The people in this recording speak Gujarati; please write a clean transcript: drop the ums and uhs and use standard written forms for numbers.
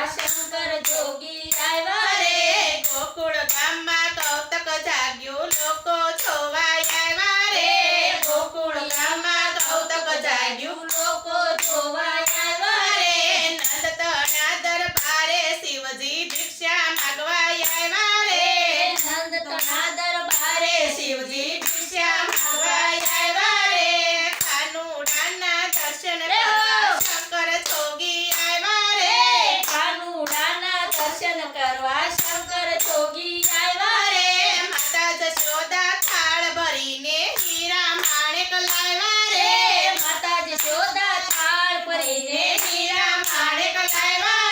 શંકર જોગી આવ્યા રે ગોકુળ ગામમાં કૌતક જાગ્યું લોકો જોવા આવ્યા રે ગોકુળ ગામમાં કૌતક જાગ્યું લોકો જોવા આવ્યા રે નંદ તણા દરબારે શિવજી ભિક્ષા માગવા આવ્યા રે નંદ તણા દરબારે શિવજી ભિક્ષા માગવા આવ્યા રે કાનુડાના દર્શન કરવા શંકર જોગી આવ્યા રે કાનુડાના દર્શન કરવા શંકર જોગી આવ્યા રે માતા જશોદા થાળ ભરીને હીરા માણેક લાવ્યા રે માતા જશોદા થાળ ભરીને હીરા માણેક લાવ્યા